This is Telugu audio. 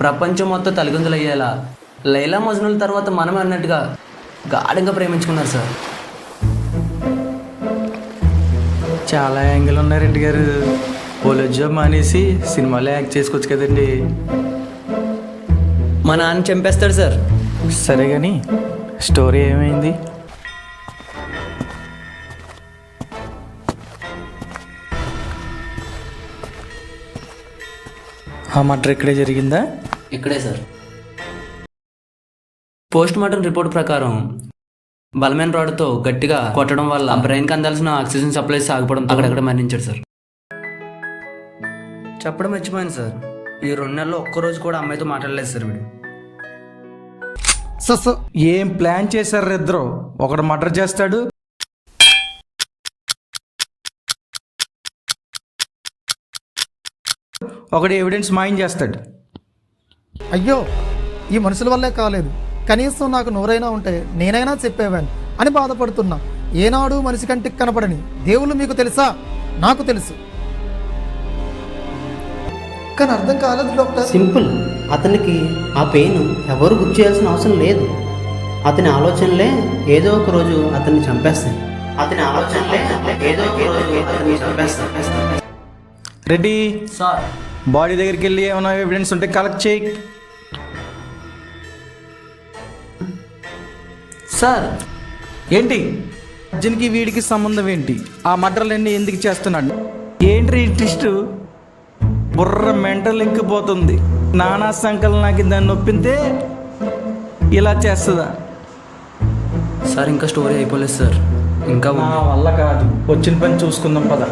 ప్రపంచం మొత్తం తలకిందులయ్యేలా లైలా మజ్నుల తర్వాత మనమే అన్నట్టుగా గాఢంగా ప్రేమించుకున్నారు సార్. చాలా యాంగిల్ ఉన్నాయి రెడ్డి గారు. పోలీస్ జాబ్ మానేసి సినిమాలో యాక్ట్ చేసుకోవచ్చు కదండి. మా నాన్న చంపేస్తాడు సార్. సరే కానీ స్టోరీ ఏమైంది? ఆ మర్డర్ ఇక్కడే జరిగిందా? ఇక్కడే సార్. పోస్ట్ మార్టం రిపోర్ట్ ప్రకారం బలమైన రాడ్తో గట్టిగా కొట్టడం వల్ల బ్రెయిన్కి అందాల్సిన ఆక్సిజన్ సప్లై సాగిపోవడం అక్కడక్కడ మరణించాడు సార్. చెప్పడం మర్చిపోయాను సార్, ఈ 2 నెలల్లో ఒక్కరోజు కూడా అమ్మాయితో మాట్లాడలేదు సార్ వీడు. ఏం ప్లాన్ చేశారు ఇద్దరు? ఒకడు మర్డర్ చేస్తాడు, ఒకడు ఎవిడెన్స్ మాయం చేస్తాడు. అయ్యో, ఈ మనుషుల వల్లే కాలేదు, కనీసం నాకు నోరైనా ఉంటే నేనైనా చెప్పేవాడిని అని బాధపడుతున్నా. ఏనాడు మనిషి కంటికి కనపడని దేవుళ్ళు మీకు తెలుసా? నాకు తెలుసు, కానీ అర్థం కాలేదు డాక్టర్. సింపుల్. అతనికి ఆ పెయిన్ ఎవరు గుర్తు చేయాల్సిన అవసరం లేదు. అతని ఆలోచనలే ఏదో ఒక రోజు అతన్ని చంపేస్తాయి. రెడ్డి సార్, బాడీ దగ్గరికి వెళ్ళి ఏమైనా ఎవిడెన్స్ ఉంటే కలెక్ట్ చేయి. సార్ ఏంటి అర్జున్కి వీడికి సంబంధం ఏంటి? ఆ మర్డర్లన్నీ ఎందుకు చేస్తున్నాడు? ఏంటి ట్విస్ట్? బుర్ర మెంటల్ ఇంకిపోతుంది. నానా సంకలం నాకు దాన్ని నొప్పితే ఇలా చేస్తుందా? సార్ ఇంకా స్టోరీ అయిపోలేదు సార్, ఇంకా నా వల్ల కాదు. వచ్చిన పని చూసుకుందాం పద.